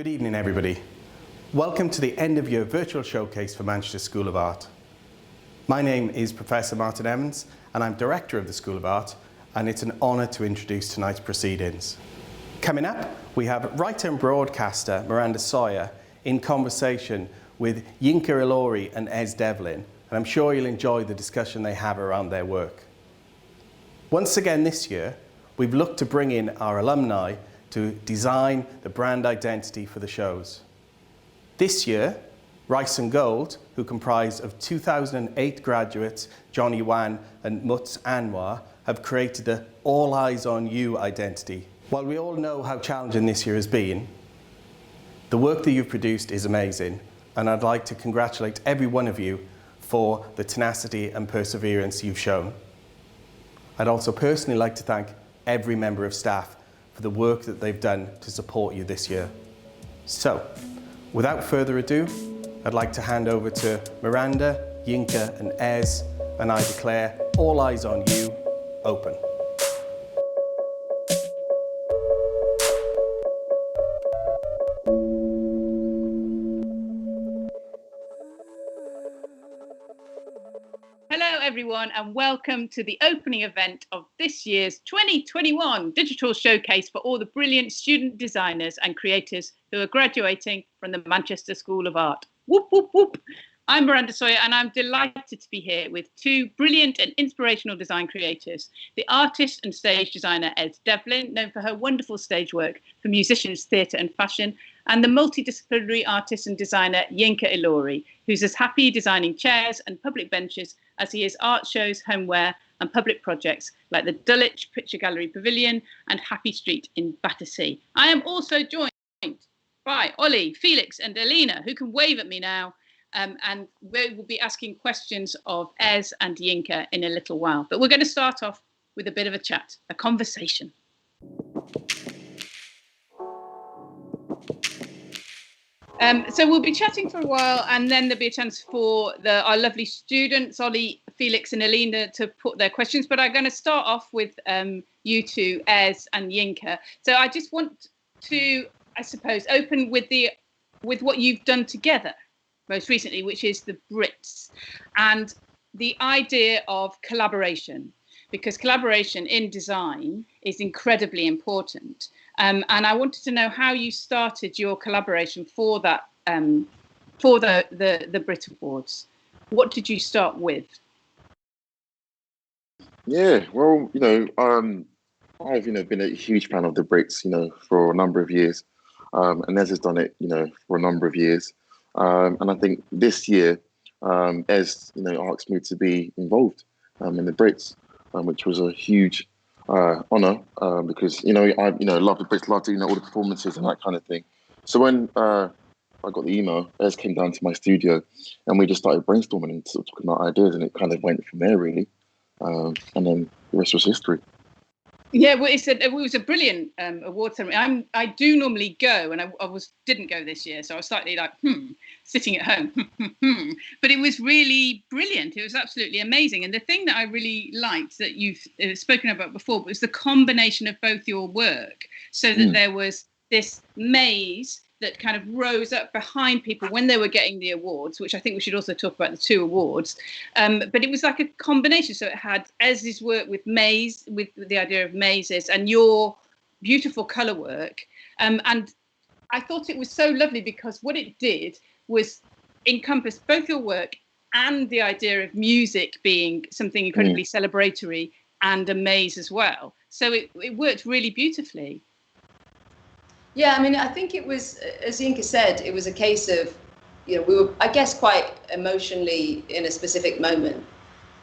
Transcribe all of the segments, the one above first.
Good evening, everybody. Welcome to the end of your virtual showcase for Manchester School of Art. My name is Professor Martin Evans and I'm Director of the School of Art, and it's an honour to introduce tonight's proceedings. Coming up, we have writer and broadcaster Miranda Sawyer in conversation with Yinka, Ilori and Devlin, and I'm sure you'll enjoy the discussion they have around their work. Once again this year, we've looked to bring in our alumni to design the brand identity for the shows. This year, Rice and Gold, who comprise of 2008 graduates Johnny Wan and Muts Anwar, have created the All Eyes on You identity. While we all know how challenging this year has been, the work that you've produced is amazing, and I'd like to congratulate every one of you for the tenacity and perseverance you've shown. I'd also personally like to thank every member of staff for the work that they've done to support you this year. So, without further ado, I'd like to hand over to Miranda, Yinka and Ez, and I declare All Eyes on You open. Hello everyone and welcome to the opening event of this year's 2021 Digital Showcase for all the brilliant student designers and creators who are graduating from the Manchester School of Art. Whoop, whoop, whoop. I'm Miranda Sawyer and I'm delighted to be here with two brilliant and inspirational design creators, the artist and stage designer Devlin, known for her wonderful stage work for musicians, theatre and fashion, and the multidisciplinary artist and designer Yinka Ilori, who's as happy designing chairs and public benches as he is art shows, homeware and public projects like the Dulwich Picture Gallery Pavilion and Happy Street in Battersea. I am also joined by Ollie, Felix and Alina, who can wave at me now, and we will be asking questions of Ez and Yinka in a little while. But we're going to start off with a bit of a chat, a conversation. So we'll be chatting for a while and then there'll be a chance for our lovely students, Ollie, Felix and Alina, to put their questions. But I'm going to start off with you two, Ez and Yinka. So I just want to, I suppose, open with what you've done together most recently, which is the Brits, and the idea of collaboration, because collaboration in design is incredibly important. And I wanted to know how you started your collaboration for that, for the Brit Awards. What did you start with? Yeah, well, I've been a huge fan of the Brits, for a number of years, and Ez has done it, for a number of years, and I think this year, Ez, asked me to be involved in the Brits, which was a huge honor, because I love the Brits, love doing all the performances and that kind of thing. So when I got the email, Ez came down to my studio and we just started brainstorming and sort of talking about ideas, and it kind of went from there really, and then the rest was history. Yeah, well, it was a brilliant award ceremony. I do normally go, and I didn't go this year, so I was slightly like, sitting at home. But it was really brilliant. It was absolutely amazing. And the thing that I really liked that you've spoken about before was the combination of both your work, so that there was this maze that kind of rose up behind people when they were getting the awards, which I think we should also talk about the two awards. But it was like a combination. So it had Ez's work with maze, with the idea of mazes, and your beautiful colour work. And I thought it was so lovely because what it did was encompass both your work and the idea of music being something incredibly celebratory and a maze as well. So it worked really beautifully. Yeah, I mean, I think it was, as Yinka said, it was a case of, we were, I guess, quite emotionally in a specific moment.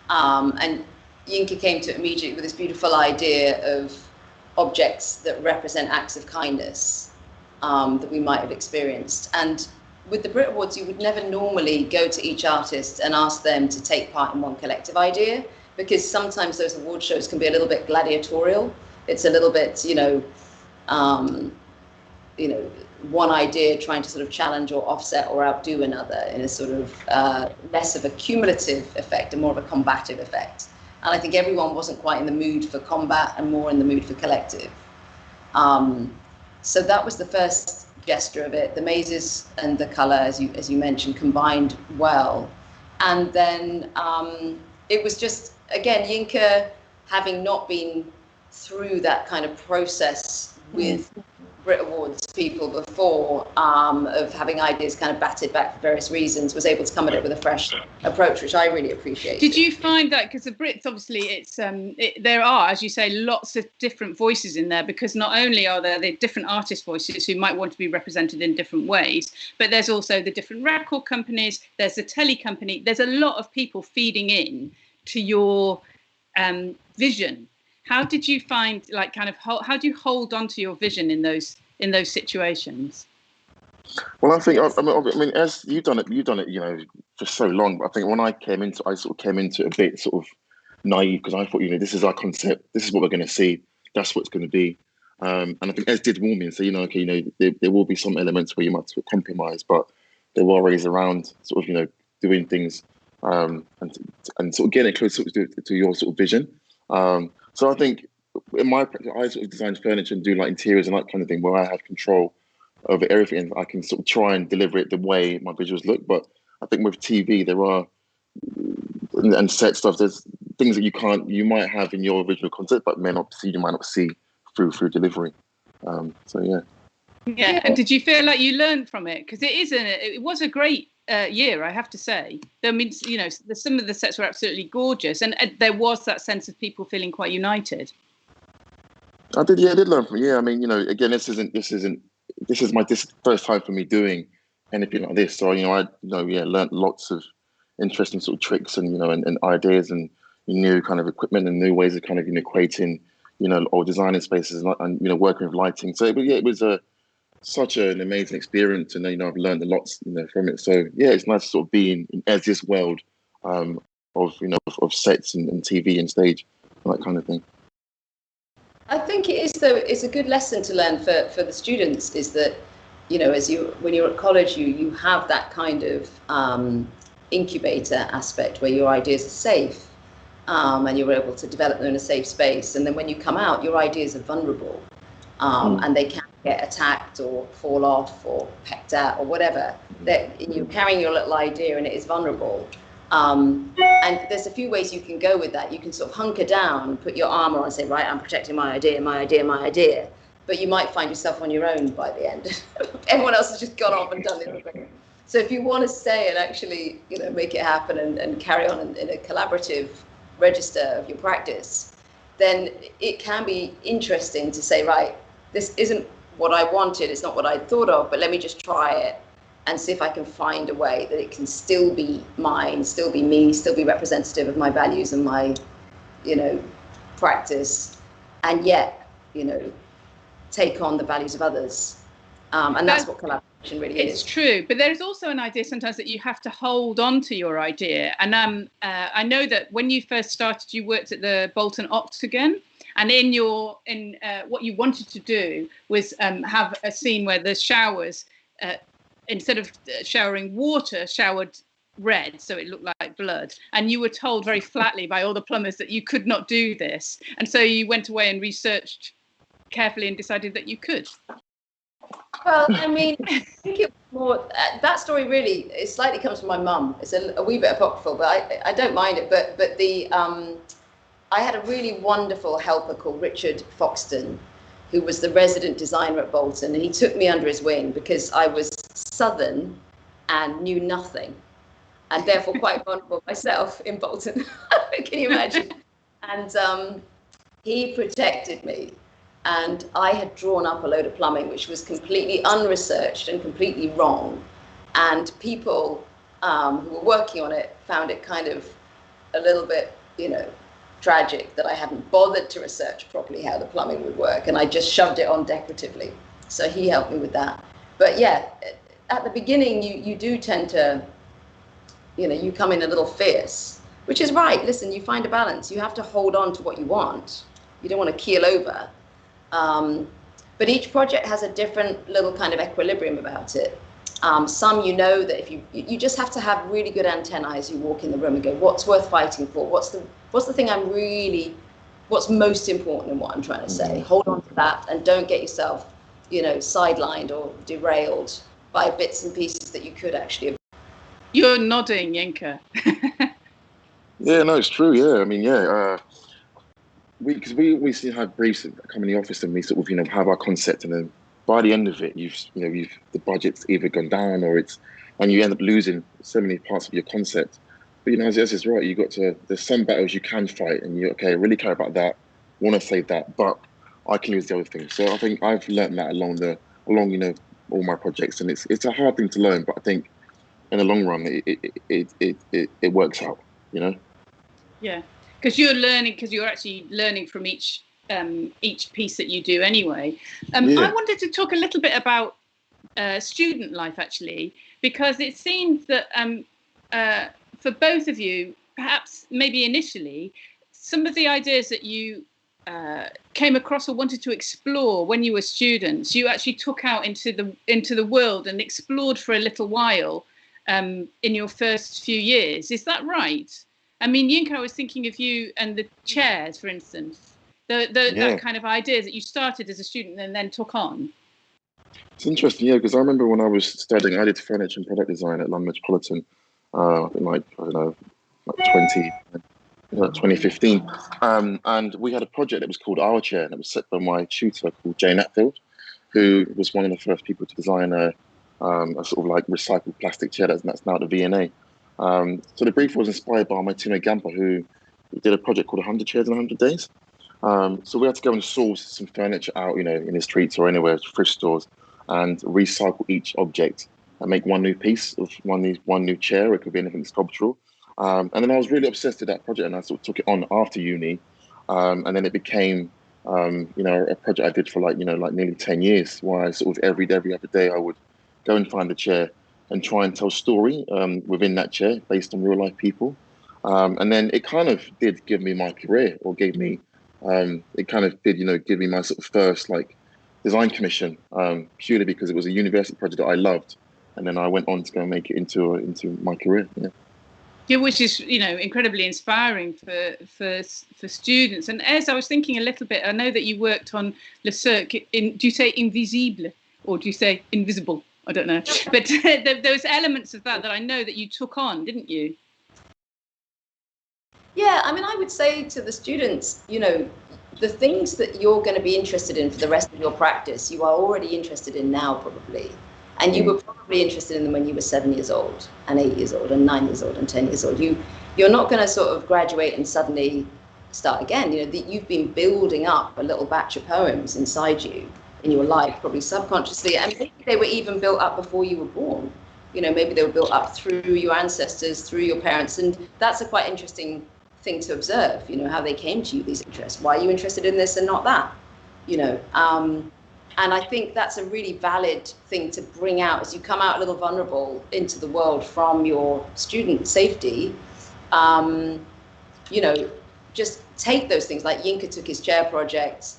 And Yinka came to it immediately with this beautiful idea of objects that represent acts of kindness that we might have experienced. And with the Brit Awards, you would never normally go to each artist and ask them to take part in one collective idea, because sometimes those award shows can be a little bit gladiatorial. It's a little bit, one idea trying to sort of challenge or offset or outdo another in a sort of less of a cumulative effect and more of a combative effect. And I think everyone wasn't quite in the mood for combat and more in the mood for collective. So that was the first gesture of it. The mazes and the colour, as you mentioned, combined well. And then it was just, again, Yinka, having not been through that kind of process with Brit Awards people before, of having ideas kind of batted back for various reasons, was able to come at it with a fresh approach, which I really appreciated. Did you find that, because the Brits, obviously, it's there are, as you say, lots of different voices in there, because not only are there the different artist voices who might want to be represented in different ways, but there's also the different record companies, there's the telly company, there's a lot of people feeding in to your vision. How did you find, like, kind of, how do you hold on to your vision in those situations? Well, I think, I mean, as you've done it, you know, for so long. But I think when I sort of came into it a bit sort of naive, because I thought, you know, this is our concept, this is what we're going to see, that's what it's going to be. And I think Ez did warn me and say, you know, okay, you know, there will be some elements where you might sort of compromise, but there were ways around sort of, you know, doing things and sort of getting it close to your sort of vision. So I think in my practice, I sort of design furniture and do like interiors and that kind of thing, where I have control over everything, and I can sort of try and deliver it the way my visuals look. But I think with TV, there are, and set stuff, there's things that you might have in your original concept, but you might not see through delivery. So yeah. Yeah, and did you feel like you learned from it? Because it was a great year, I have to say. I mean, you know, some of the sets were absolutely gorgeous, and there was that sense of people feeling quite united. I did learn from it. Yeah, I mean, you know, again, this is my first time for me doing anything like this. So, you know, I learned lots of interesting sort of tricks and, you know, and ideas and new kind of equipment and new ways of kind of, you know, creating, you know, or designing spaces and you know, working with lighting. So, but yeah, it was such an amazing experience, and you know, I've learned a lot, you know, from it. So yeah, it's nice to sort of be in this world of, you know, of sets and TV and stage and that kind of thing. I think it is, though, it's a good lesson to learn for the students, is that, you know, when you're at college, you have that kind of incubator aspect where your ideas are safe, and you're able to develop them in a safe space. And then when you come out, your ideas are vulnerable, and they can get attacked or fall off or pecked at or whatever. That you're carrying your little idea and it is vulnerable. And there's a few ways you can go with that. You can sort of hunker down, put your armor on and say, right, I'm protecting my idea. But you might find yourself on your own by the end. Everyone else has just gone off and done it. So if you want to stay and actually, you know, make it happen and carry on in a collaborative register of your practice, then it can be interesting to say, right, this isn't what I wanted, it's not what I thought of, but let me just try it and see if I can find a way that it can still be mine, still be me, still be representative of my values and my, you know, practice, and yet, you know, take on the values of others. And that's what collaboration really is. It's true, but there's also an idea sometimes that you have to hold on to your idea. And I know that when you first started, you worked at the Bolton Octagon, and what you wanted to do was have a scene where the showers, instead of showering water, showered red, so it looked like blood. And you were told very flatly by all the plumbers that you could not do this. And so you went away and researched carefully and decided that you could. Well, I mean, I think it was more, that story really, it slightly comes from my mum. It's a wee bit apocryphal, but I don't mind it. But I had a really wonderful helper called Richard Foxton, who was the resident designer at Bolton, and he took me under his wing because I was Southern and knew nothing, and therefore quite vulnerable myself in Bolton. Can you imagine? And he protected me. And I had drawn up a load of plumbing, which was completely unresearched and completely wrong. And people who were working on it found it kind of a little bit, you know, tragic that I hadn't bothered to research properly how the plumbing would work. And I just shoved it on decoratively. So he helped me with that. But yeah, at the beginning, you do tend to, you know, you come in a little fierce, which is right. Listen, you find a balance. You have to hold on to what you want. You don't want to keel over. But each project has a different little kind of equilibrium about it. Some, you know, that if you just have to have really good antennae as you walk in the room and go, what's worth fighting for? What's the thing what's most important in what I'm trying to say? Hold on to that and don't get yourself sidelined or derailed by bits and pieces that you could actually have. You're nodding, Yinka. Yeah, no, it's true. Yeah, I mean, yeah. Because we always have briefs that come in the office, and we sort of have our concept, and then by the end of it, you've the budget's either gone down and you end up losing so many parts of your concept. But as is right, there's some battles you can fight, and you really care about that, want to save that, but I can lose the other thing. So I think I've learned that along all my projects, and it's a hard thing to learn, but I think in the long run it works out. Yeah, because you're actually learning from each piece that you do anyway. I wanted to talk a little bit about student life, actually, because it seems that for both of you, perhaps maybe initially, some of the ideas that you came across or wanted to explore when you were students, you actually took out into the world and explored for a little while in your first few years. Is that right? I mean, Yinka, I was thinking of you and the chairs, for instance, that kind of ideas that you started as a student and then took on. It's interesting, because I remember when I was studying, I did furniture and product design at London Metropolitan, in 2015, and we had a project that was called Our Chair, and it was set by my tutor called Jane Atfield, who was one of the first people to design a sort of like recycled plastic chair that's now at the V&A. So the brief was inspired by my teammate Gamper, who did a project called 100 Chairs in 100 Days. So we had to go and source some furniture out, in the streets or anywhere, thrift stores, and recycle each object and make one new piece of one new chair. It could be anything sculptural. And then I was really obsessed with that project, and I sort of took it on after uni. And then it became, a project I did for like nearly 10 years, where I sort of every other day I would go and find a chair and try and tell a story within that chair based on real life people. And then it kind of did give me my career, or gave me, it kind of did, give me my sort of first design commission, purely because it was a university project that I loved. And then I went on to go and make it into my career. Yeah, which is incredibly inspiring for students. And as I was thinking a little bit, I know that you worked on Le Cercle. Do you say invisible or do you say invisible? I don't know. But there was elements of that I know that you took on, didn't you? Yeah, I mean, I would say to the students, the things that you're going to be interested in for the rest of your practice, you are already interested in now, probably. And you were probably interested in them when you were 7 years old, and 8 years old, and 9 years old, and 10 years old. You're not going to sort of graduate and suddenly start again. You've been building up a little batch of poems inside you in your life, probably subconsciously, and maybe they were even built up before you were born. Maybe they were built up through your ancestors, through your parents, and that's a quite interesting thing to observe. How they came to you, these interests. Why are you interested in this and not that? And I think that's a really valid thing to bring out as you come out a little vulnerable into the world from your student safety. Just take those things, like Yinka took his chair project.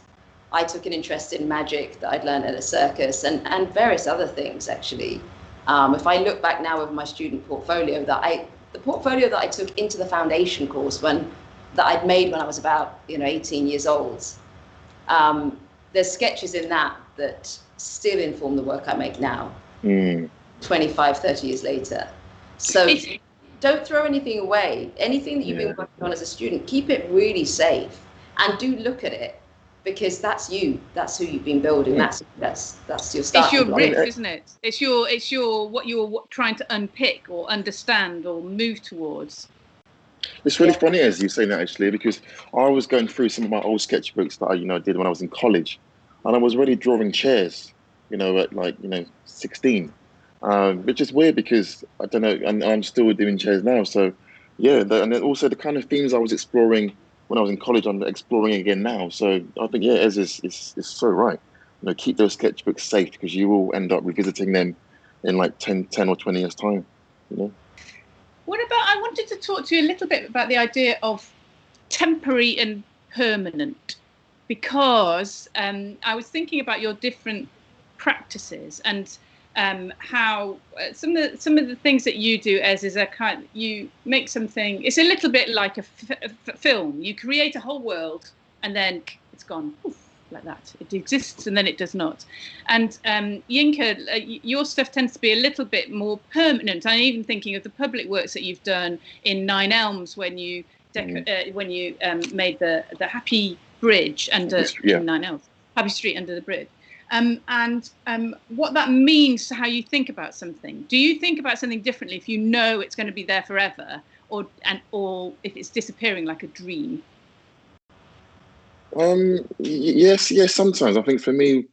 I took an interest in magic that I'd learned at a circus, and various other things, actually. If I look back now over my student portfolio, the portfolio that I took into the foundation course that I'd made when I was about 18 years old, there's sketches in that still inform the work I make now, 25, 30 years later. So don't throw anything away. Anything that you've been working on as a student, keep it really safe, and do look at it, because that's you. That's who you've been building. That's your start. It's your riff, isn't it? It's your what you're trying to unpick or understand or move towards. It's really funny as you say that, actually, because I was going through some of my old sketchbooks that I did when I was in college, and I was already drawing chairs, at 16, which is weird because I don't know, and I'm still doing chairs now. So and then also the kind of themes I was exploring when I was in college, I'm exploring again now. So I think Ez is so right. Keep those sketchbooks safe, because you will end up revisiting them in like 10 or 20 years time. What about, I wanted to talk to you a little bit about the idea of temporary and permanent, because I was thinking about your different practices and how some of the things that you do is you make something. It's a little bit like a film. You create a whole world and then it's gone. Oof. like that. It exists and then it does not. And Yinka, your stuff tends to be a little bit more permanent. I'm even thinking of the public works that you've done in Nine Elms when you made the Happy Bridge under in Nine Elms, Happy Street under the bridge. And what that means to how you think about something. Do you think about something differently if you know it's going to be there forever, or if it's disappearing like a dream? Yes, sometimes. I think for me,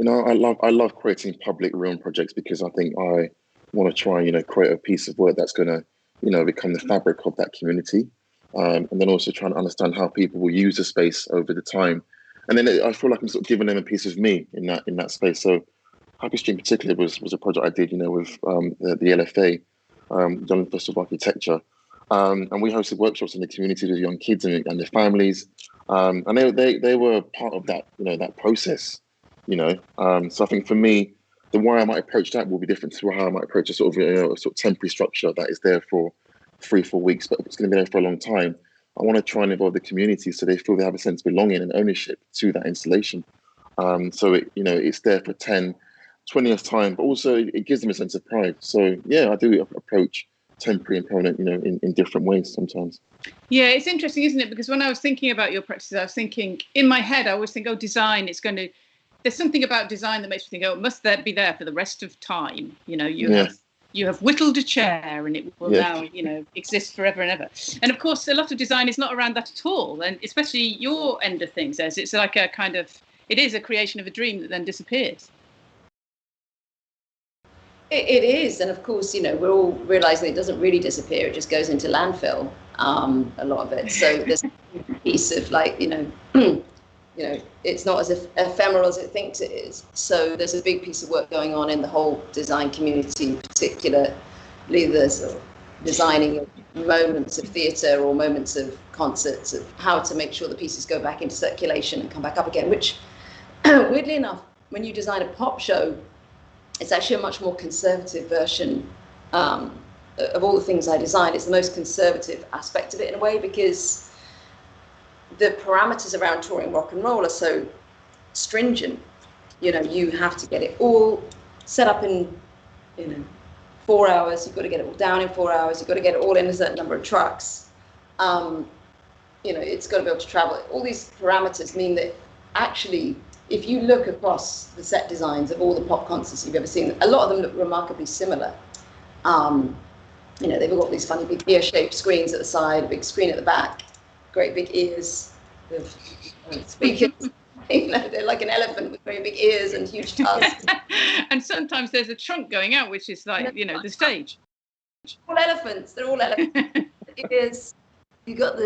I love creating public realm projects because I think I want to try and, create a piece of work that's going to, become the fabric of that community. And then also trying to understand how people will use the space over the time. And then I feel like I'm sort of giving them a piece of me in that space. So Happy Street in particular was a project I did, with the LFA, Young Festival of Architecture. And we hosted workshops in the community with young kids and their families. And they were part of that, that process, So I think for me, the way I might approach that will be different to how I might approach a sort of temporary structure that is there for 3-4 weeks, but it's going to be there for a long time. I want to try and involve the community so they feel they have a sense of belonging and ownership to that installation. So it's there for 10, 20 years time, but also it gives them a sense of pride. So yeah, I do approach temporary and permanent, in different ways sometimes. Yeah, it's interesting, isn't it? Because when I was thinking about your practices, I was thinking in my head, I always think, design, there's something about design that makes me think, must that be there for the rest of time? You have whittled a chair and it will now, exist forever and ever. And of course, a lot of design is not around that at all. And especially your end of things, as it's like it is a creation of a dream that then disappears. It is. And of course, we're all realizing it doesn't really disappear. It just goes into landfill, a lot of it. So there's a piece of it's not as ephemeral as it thinks it is. So there's a big piece of work going on in the whole design community, particularly the sort of designing of moments of theatre or moments of concerts, of how to make sure the pieces go back into circulation and come back up again, which weirdly enough, when you design a pop show, it's actually a much more conservative version of all the things I design. It's the most conservative aspect of it in a way, because the parameters around touring rock and roll are so stringent. You have to get it all set up in 4 hours. You've got to get it all down in 4 hours. You've got to get it all in a certain number of trucks. It's got to be able to travel. All these parameters mean that actually, if you look across the set designs of all the pop concerts you've ever seen, a lot of them look remarkably similar. They've got these funny big ear-shaped screens at the side, a big screen at the back, great big ears of speakers. They're like an elephant with very big ears and huge tusks. And sometimes there's a trunk going out, which is like, the stage. All elephants. They're all elephants. Ears. You got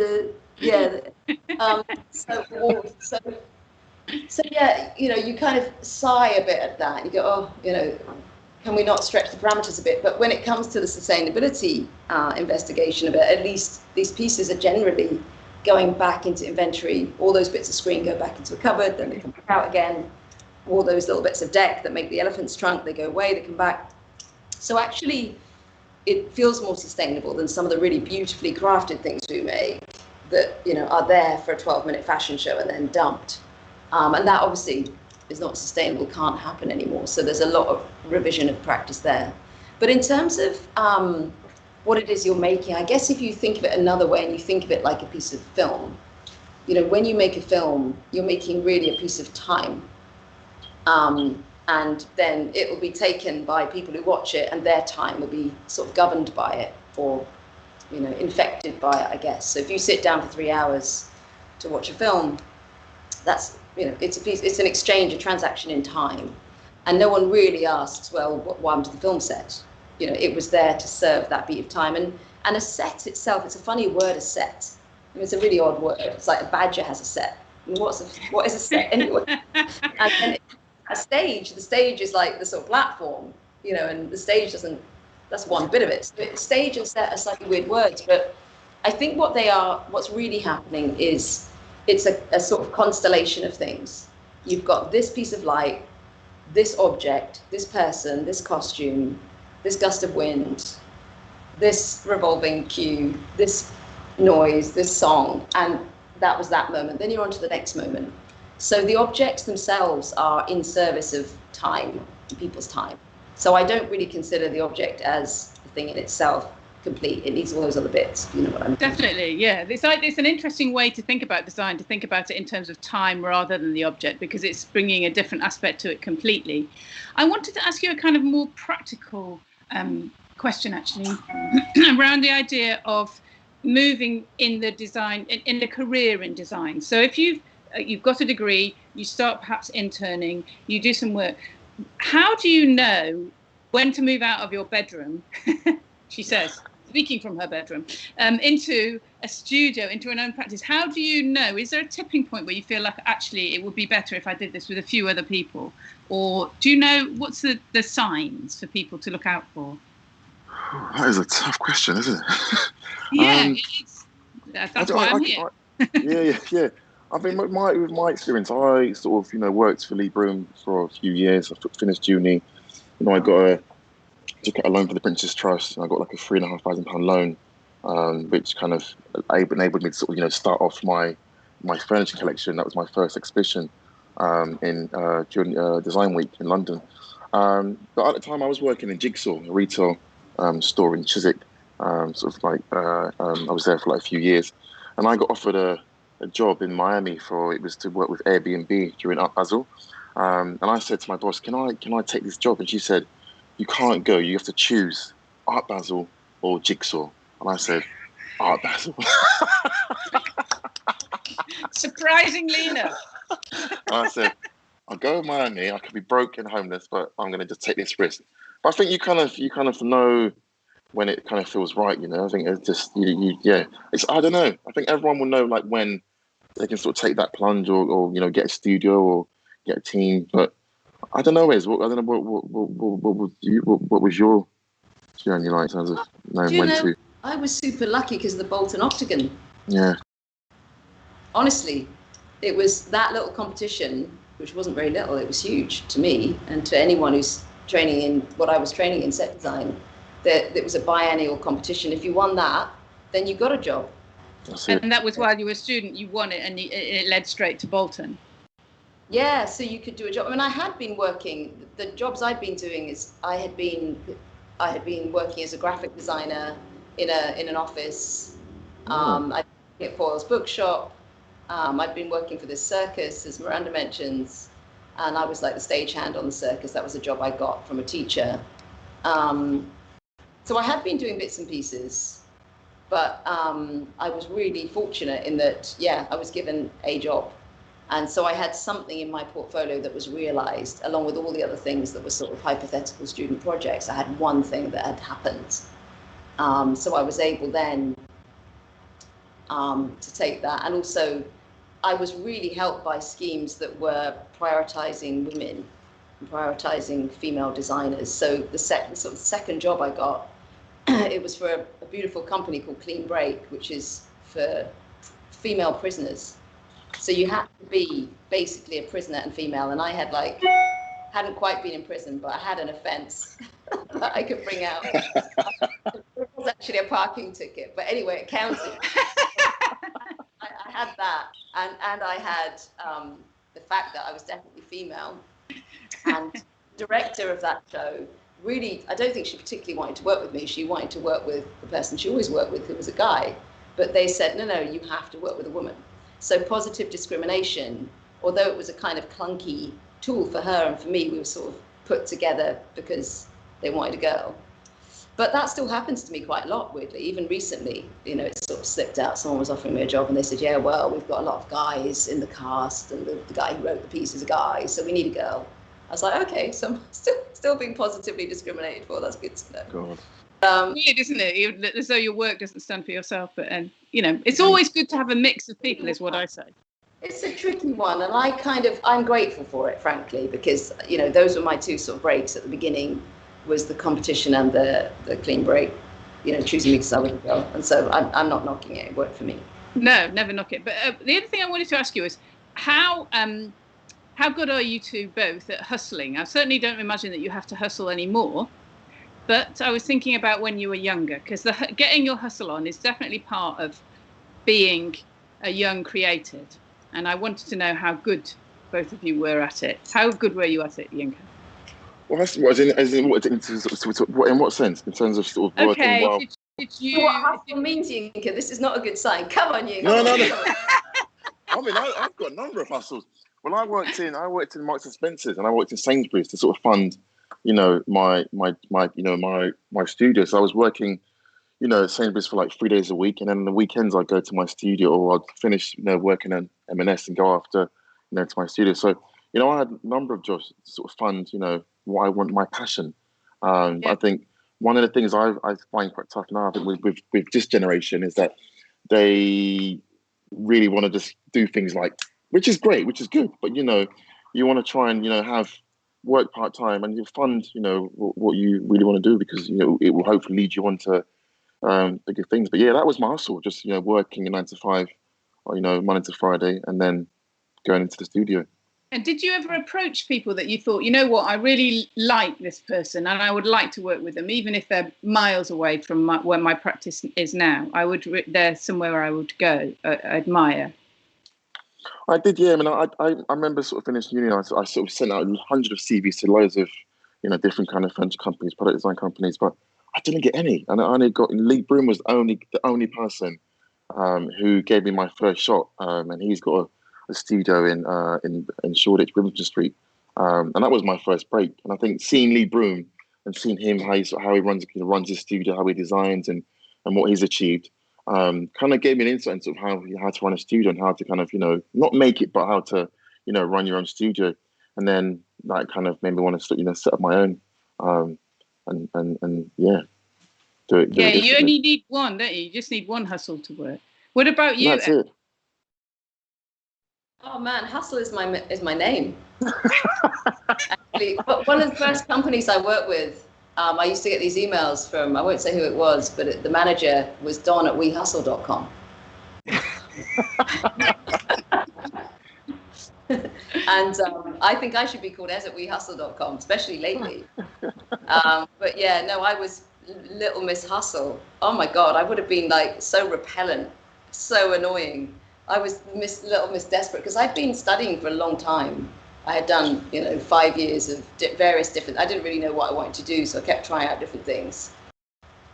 So yeah, you kind of sigh a bit at that. You go, can we not stretch the parameters a bit? But when it comes to the sustainability investigation of it, at least these pieces are generally going back into inventory. All those bits of screen go back into a cupboard, then they come back out again. All those little bits of deck that make the elephant's trunk, they go away, they come back. So actually, it feels more sustainable than some of the really beautifully crafted things we make that are there for a 12-minute fashion show and then dumped. And that obviously is not sustainable, can't happen anymore. So there's a lot of revision of practice there. But in terms of what it is you're making, I guess if you think of it another way and you think of it like a piece of film, when you make a film, you're making really a piece of time. And then it will be taken by people who watch it, and their time will be sort of governed by it, or infected by it, I guess. So if you sit down for 3 hours to watch a film, that's it's an exchange, a transaction in time, and no one really asks, well, what happened to the film set? It was there to serve that beat of time. And a set itself, it's a funny word, a set. It's a really odd word. It's like a badger has a set. I mean, what is a set anyway? And then the stage is like the sort of platform, and the stage doesn't. That's one bit of it. So stage and set are slightly weird words, but I think what's really happening is it's a sort of constellation of things. You've got this piece of light, this object, this person, this costume, this gust of wind, this revolving cue, this noise, this song, and that was that moment. Then you're on to the next moment. So the objects themselves are in service of time, people's time. So I don't really consider the object as the thing in itself complete. It needs all those other bits, you know what I mean? Definitely, yeah. It's an interesting way to think about design, to think about it in terms of time rather than the object, because it's bringing a different aspect to it completely. I wanted to ask you a kind of more practical question, actually, around the idea of moving in the design, in the career in design. So if you've got a degree, you start perhaps interning, you do some work. How do you know when to move out of your bedroom, she says, speaking from her bedroom, into a studio, into an own practice? How do you know? Is there a tipping point where you feel like, actually, it would be better if I did this with a few other people? Or do you know what's the signs for people to look out for? That is a tough question, isn't it? Yeah, that's why I'm here. Yeah. I mean, with my experience, I sort of, worked for Lee Broom for a few years. I finished uni. I took out a loan for the Princess Trust, and I got like a £3,500 loan, which kind of enabled me to sort of, start off my furniture collection. That was my first exhibition during Design Week in London. But at the time, I was working in Jigsaw, a retail store in Chiswick. I was there for like a few years, and I got offered a job in Miami it was to work with Airbnb during Art Basel. And I said to my boss, can I take this job? And she said, you can't go. You have to choose Art Basel or Jigsaw. And I said, Art Basel. Surprisingly enough. I said, I'll go with Miami. I could be broke and homeless, but I'm going to just take this risk. But I think you kind of know when it kind of feels right. I think it's just I don't know. I think everyone will know like when they can sort of take that plunge or get a studio or get a team. But I don't know, Wes. I don't know what was your journey like in terms of knowing when to. I was super lucky because of the Bolton Octagon. Yeah. Honestly, it was that little competition, which wasn't very little. It was huge to me and to anyone who's training in what I was training in, set design. That it was a biennial competition. If you won that, then you got a job. And that was while you were a student. You won it, and it led straight to Bolton. Yeah, so you could do a job. I mean, I had been working. The jobs I'd been doing is I had been working as a graphic designer in an office. I'd been at Foyle's bookshop. I'd been working for this circus, as Miranda mentions, and I was like the stagehand on the circus. That was a job I got from a teacher. So I had been doing bits and pieces, but I was really fortunate in that, I was given a job. And so I had something in my portfolio that was realized, along with all the other things that were sort of hypothetical student projects. I had one thing that had happened. So I was able then to take that. And also, I was really helped by schemes that were prioritizing women and prioritizing female designers. So the second job I got, it was for a beautiful company called Clean Break, which is for female prisoners. So you had to be basically a prisoner and female. And I hadn't quite been in prison, but I had an offence that I could bring out. It was actually a parking ticket, but anyway, it counted. I had that, and I had the fact that I was definitely female. And the director of that show, really, I don't think she particularly wanted to work with me. She wanted to work with the person she always worked with, who was a guy. But they said, no, you have to work with a woman. So positive discrimination, although it was a kind of clunky tool for her and for me, we were sort of put together because they wanted a girl. But that still happens to me quite a lot, weirdly. Even recently, it sort of slipped out. Someone was offering me a job and they said, we've got a lot of guys in the cast and the guy who wrote the piece is a guy, so we need a girl. I was like, okay, so I'm still being positively discriminated for. That's good to know. Weird, isn't it? As though your work doesn't stand for yourself, but it's always good to have a mix of people, is what I say. It's a tricky one, and I'm grateful for it, frankly, because those were my two sort of breaks at the beginning, was the competition and the clean break. Choosing me because I was a girl, and so I'm not knocking it. It worked for me. No, never knock it. But the other thing I wanted to ask you is how good are you two both at hustling? I certainly don't imagine that you have to hustle anymore. But I was thinking about when you were younger, because getting your hustle on is definitely part of being a young creative. And I wanted to know how good both of you were at it. How good were you at it, Yinka? Well, that's what in what sense? In terms of sort of working well. Did So you? what hustle means, Yinka? This is not a good sign. Come on, Yinka. No. I mean, I've got a number of hustles. Well, I worked in Marks and Spencer's, and I worked in Sainsbury's to sort of fund, my studio. So I was working, at Sainsbury's for like 3 days a week, and then on the weekends I'd go to my studio, or I'd finish, working at M&S and go after, to my studio. So, I had a number of jobs to sort of fund, what I want, my passion. I think one of the things I find quite tough now, I think with this generation, is that they really want to just do things like, which is great, which is good, but you want to try and have work part-time and you fund what you really want to do, because it will hopefully lead you on to bigger things. But yeah, that was my hustle, just working a 9 to 5, or Monday to Friday, and then going into the studio. And did you ever approach people that you thought, I really like this person and I would like to work with them, even if they're miles away from where my practice is now? They're somewhere where I would go, admire. I did, yeah. I mean, I remember sort of finishing uni. I sort of sent out hundreds of CVs to loads of, different kind of French companies, product design companies, but I didn't get any. And I only got, Lee Broom was the only person who gave me my first shot, and he's got a studio in Shoreditch, Rivington Street, and that was my first break. And I think seeing Lee Broom and seeing him how he runs his studio, how he designs, and what he's achieved, kind of gave me an insight into how to run a studio and how to kind of not make it, but how to run your own studio. And then that kind of made me want to set up my own, and yeah, do it. Yeah, you only need one, don't you? You just need one hustle to work. What about you? That's it. Oh man, hustle is my name. Actually, but one of the first companies I worked with, I used to get these emails from, I won't say who it was, but the manager was Don at wehustle.com. And I think I should be called Ez at wehustle.com, especially lately. But yeah, no, I was Little Miss Hustle. Oh my God, I would have been like so repellent, so annoying. I was Little Miss Desperate, because I'd been studying for a long time. I had done, 5 years of various different, I didn't really know what I wanted to do, so I kept trying out different things.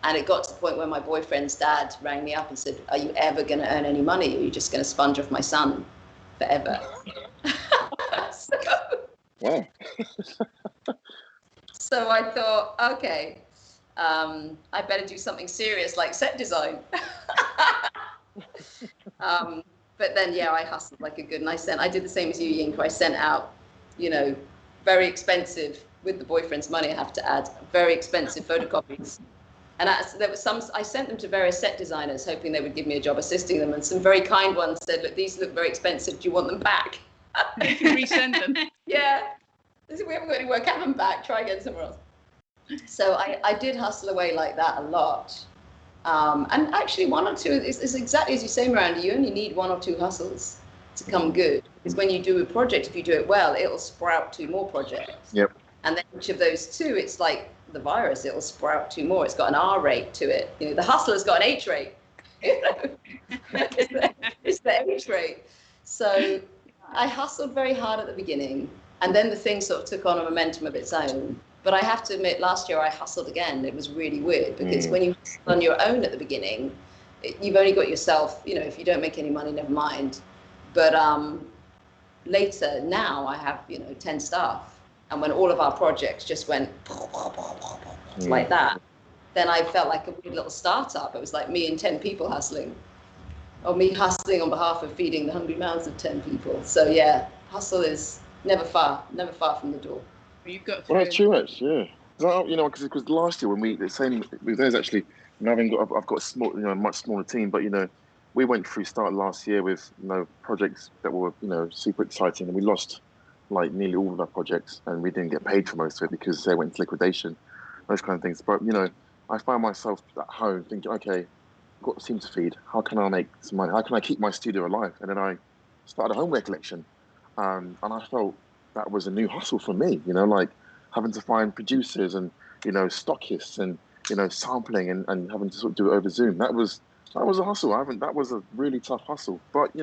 And it got to the point where my boyfriend's dad rang me up and said, "Are you ever going to earn any money? Or are you just going to sponge off my son forever?" Wow. So I thought, okay, I better do something serious like set design. But then, yeah, I hustled like a good, and I did the same as you, Yinka. I sent out, very expensive, with the boyfriend's money, I have to add, very expensive photocopies. And I sent them to various set designers, hoping they would give me a job assisting them. And some very kind ones said, "Look, these look very expensive. Do you want them back?" You can resend them. Yeah. They said, "We haven't got any work, have them back. Try again somewhere else." So I did hustle away like that a lot. And actually, one or two is exactly as you say, Miranda. You only need one or two hustles to come good. Because when you do a project, if you do it well, it'll sprout 2 more projects. Yep. And then each of those 2, it's like the virus. It'll sprout 2 more. It's got an R rate to it. The hustler's got an H rate. It's the H rate. So I hustled very hard at the beginning, and then the thing sort of took on a momentum of its own. But I have to admit, last year I hustled again. It was really weird, because when you hustle on your own at the beginning, you've only got yourself, if you don't make any money, never mind. But later, now I have, 10 staff. And when all of our projects just went like that, then I felt like a weird little startup. It was like me and 10 people hustling, or me hustling on behalf of feeding the hungry mouths of 10 people. So yeah, hustle is never far from the door. You've got Well, that's true, actually, yeah. Because last year when the same with those actually, I've got a small, much smaller team, but we went through start last year with projects that were super exciting, and we lost like nearly all of our projects, and we didn't get paid for most of it because they went into liquidation, those kind of things. But I found myself at home thinking, okay, I've got a team to feed. How can I make some money? How can I keep my studio alive? And then I started a homeware collection, and I felt that was a new hustle for me, like having to find producers and, stockists and, sampling and having to sort of do it over Zoom. That was a hustle. That was a really tough hustle. But,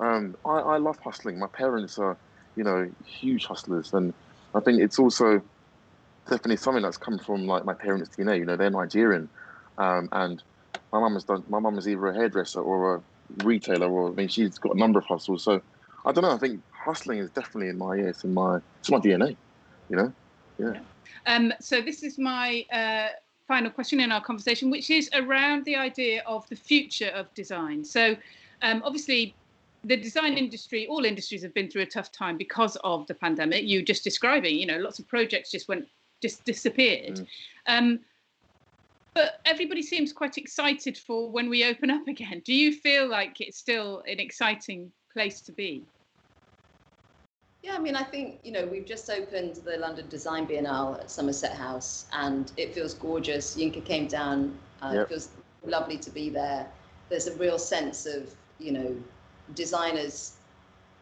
I love hustling. My parents are, you know, huge hustlers. And I think it's also definitely something that's come from like my parents' DNA. You know, they're Nigerian, and my mum is either a hairdresser or a retailer, or I mean, she's got a number of hustles. So I don't know. I think hustling is definitely in my it's my DNA. You know, yeah. So this is my final question in our conversation, which is around the idea of the future of design. So obviously, the design industry, all industries have been through a tough time because of the pandemic. You just describing, you know, lots of projects just disappeared. But everybody seems quite excited for when we open up again. Do you feel like it's still an exciting place to be? Yeah, I mean, I think, you know, we've just opened the London Design Biennale at Somerset House, and it feels gorgeous. Yinka came down. It feels lovely to be there. There's a real sense of, you know, designers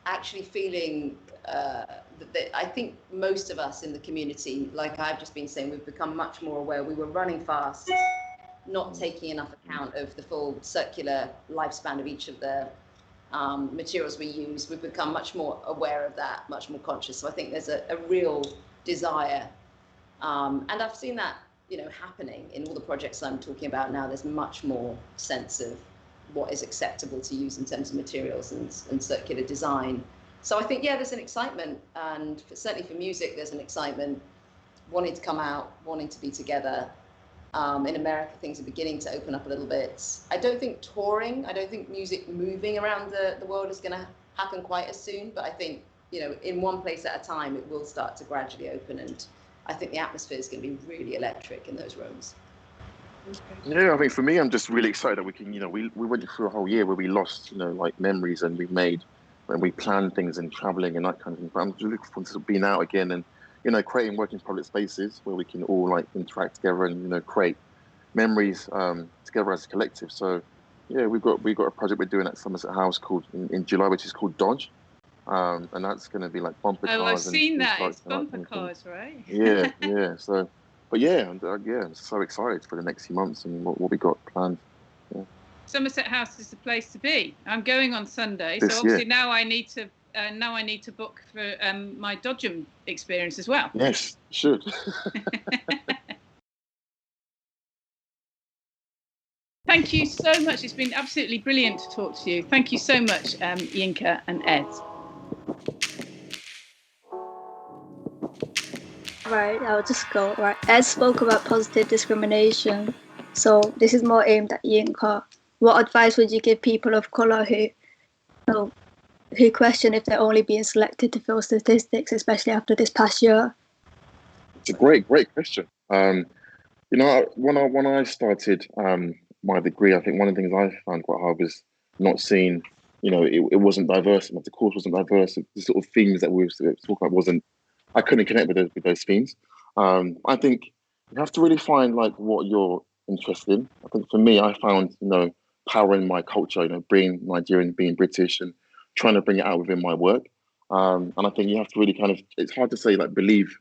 actually feeling that I think most of us in the community, like I've just been saying, we've become much more aware. We were running fast, not taking enough account of the full circular lifespan of each of the materials we use. We've become much more aware of that, much more conscious. So I think there's a real desire. And I've seen that, you know, happening in all the projects I'm talking about now. There's much more sense of what is acceptable to use in terms of materials and circular design. So I think, yeah, there's an excitement, and certainly for music, there's an excitement, wanting to come out, wanting to be together. In America, things are beginning to open up a little bit. I don't think music moving around the world is going to happen quite as soon, but I think, you know, in one place at a time, it will start to gradually open, and I think the atmosphere is going to be really electric in those rooms. Yeah, I think for me, I'm just really excited that we can, you know, we went through a whole year where we lost, you know, like memories, and we planned things and traveling and that kind of thing. But I'm just looking forward to being out again and, you know, creating working public spaces where we can all like interact together and, you know, create memories together as a collective. So yeah, we've got a project we're doing at Somerset House called in July, which is called Dodge. And that's going to be like bumper cars. Oh, I've seen that. It's bumper cars, right? Yeah. So, but yeah, I'm so excited for the next few months and what we got planned. Yeah. Somerset House is the place to be. I'm going on Sunday, This so obviously year. now I need to book for my Dodgem experience as well. Yes, you should. Thank you so much. It's been absolutely brilliant to talk to you. Thank you so much, Yinka and Ed. Right, I'll just go. Right, Ed spoke about positive discrimination. So this is more aimed at Yinka. What advice would you give people of colour who question if they're only being selected to fill statistics, especially after this past year? It's a great question. You know, when I started my degree, I think one of the things I found quite hard was not seeing, you know, it wasn't diverse enough. The course wasn't diverse. The sort of themes that we were talking about I couldn't connect with those themes. I think you have to really find like what you're interested in. I think for me, I found, you know, power in my culture, you know, being Nigerian, being British, and trying to bring it out within my work. And I think you have to really it's hard to say like believe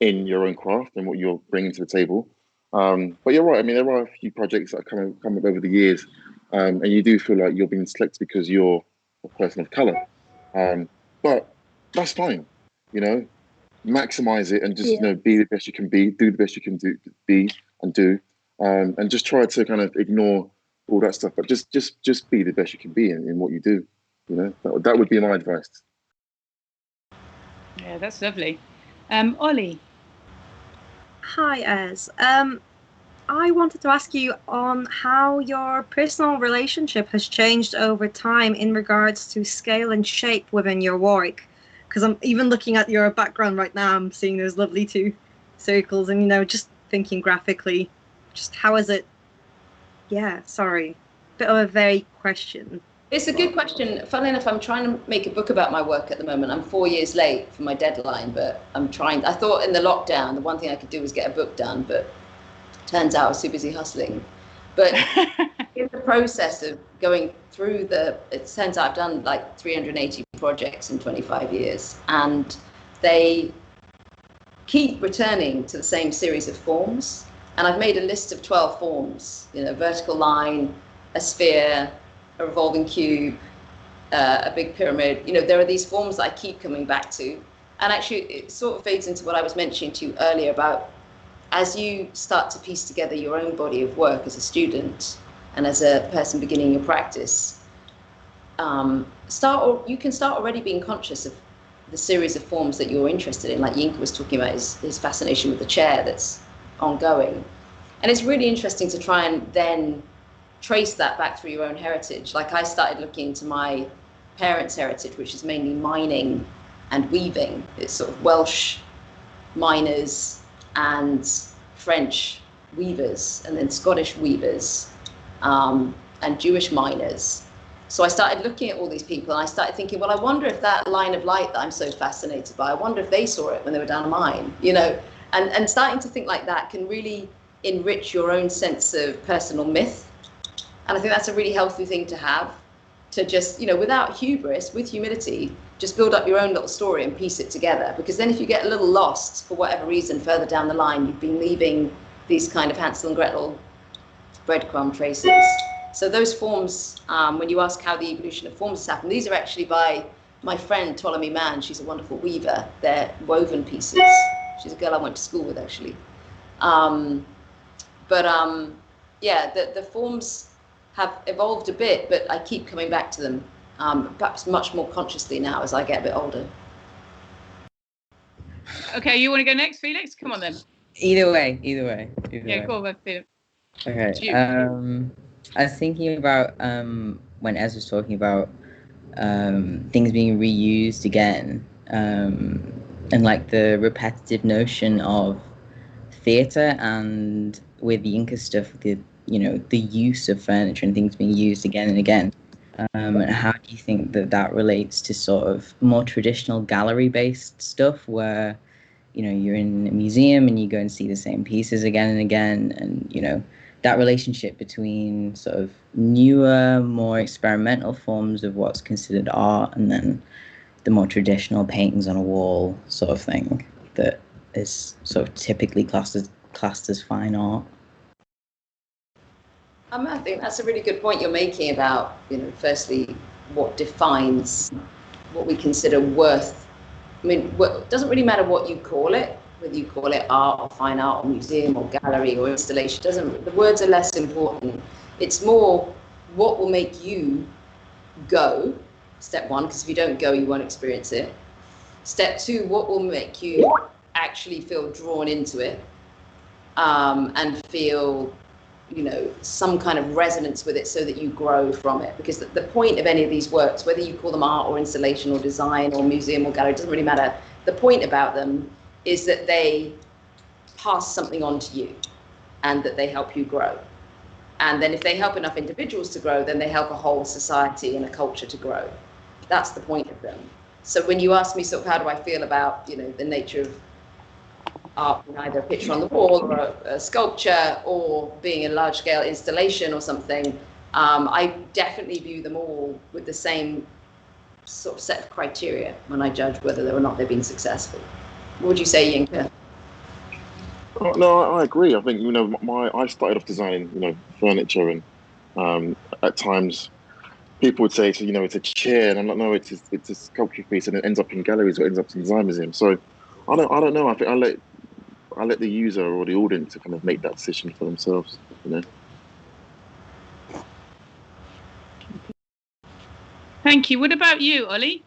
in your own craft and what you're bringing to the table. But you're right. I mean, there are a few projects that have come up over the years, and you do feel like you're being selected because you're a person of color. But that's fine, you know. Maximize it and just you know be the best you can be, do the best you can do, and just try to kind of ignore all that stuff. But just be the best you can be in what you do. You know, that would be my advice. Yeah, that's lovely. Ollie. Hi, Ez. I wanted to ask you on how your personal relationship has changed over time in regards to scale and shape within your work. Because I'm even looking at your background right now, I'm seeing those lovely two circles and, you know, just thinking graphically, just how is it? Yeah, sorry. Bit of a vague question. It's a good question. Funnily enough, I'm trying to make a book about my work at the moment. I'm 4 years late for my deadline, but I'm trying. I thought in the lockdown, the one thing I could do was get a book done, but turns out I was too busy hustling. But in the process of going through it turns out I've done like 380 projects in 25 years, and they keep returning to the same series of forms. And I've made a list of 12 forms, you know, vertical line, a sphere, a revolving cube, a big pyramid. You know, there are these forms that I keep coming back to. And actually, it sort of fades into what I was mentioning to you earlier about as you start to piece together your own body of work as a student and as a person beginning your practice, you can start already being conscious of the series of forms that you're interested in. Like Yinka was talking about his fascination with the chair that's ongoing. And it's really interesting to try and then trace that back through your own heritage. Like I started looking into my parents' heritage, which is mainly mining and weaving. It's sort of Welsh miners and French weavers, and then Scottish weavers, and Jewish miners. So I started looking at all these people, and I started thinking, well, I wonder if that line of light that I'm so fascinated by, I wonder if they saw it when they were down a mine, you know, and starting to think like that can really enrich your own sense of personal myth. And I think that's a really healthy thing to have, to just, you know, without hubris, with humility, just build up your own little story and piece it together. Because then if you get a little lost for whatever reason further down the line, you've been leaving these kind of Hansel and Gretel breadcrumb traces. So those forms, when you ask how the evolution of forms has happened, these are actually by my friend Ptolemy Mann. She's a wonderful weaver. They're woven pieces. She's a girl I went to school with, actually. Yeah, the forms have evolved a bit, but I keep coming back to them, perhaps much more consciously now as I get a bit older. Okay, you want to go next, Felix? Come on then. Either way. Go on, Felix. Okay. I was thinking about when Ez was talking about things being reused again, and like the repetitive notion of theatre, and with the Yinka stuff, the use of furniture and things being used again and again. And how do you think that relates to sort of more traditional gallery-based stuff where, you know, you're in a museum and you go and see the same pieces again and again, and, you know, that relationship between sort of newer, more experimental forms of what's considered art and then the more traditional paintings on a wall sort of thing that is sort of typically classed as fine art? I think that's a really good point you're making about, you know, firstly, what defines what we consider worth. I mean, it doesn't really matter what you call it, whether you call it art or fine art or museum or gallery or installation. The words are less important. It's more what will make you go, step one, because if you don't go, you won't experience it. Step two, what will make you actually feel drawn into it, and feel, you know, some kind of resonance with it so that you grow from it. Because the point of any of these works, whether you call them art or installation or design or museum or gallery, it doesn't really matter. The point about them is that they pass something on to you and that they help you grow. And then if they help enough individuals to grow, then they help a whole society and a culture to grow. That's the point of them. So when you ask me sort of how do I feel about, you know, the nature of art, either a picture on the wall or a sculpture or being a large scale installation or something, I definitely view them all with the same sort of set of criteria when I judge whether or not they've been successful. What would you say, Yinka? Oh, no, I agree. I think, you know, I started off designing, you know, furniture, and at times people would say, so, you know, it's a chair, and I'm like, no, it's a sculpture piece, and it ends up in galleries or it ends up in design museums. So I don't know. I think I let the user or the audience to kind of make that decision for themselves, you know. Thank you. What about you, Ollie?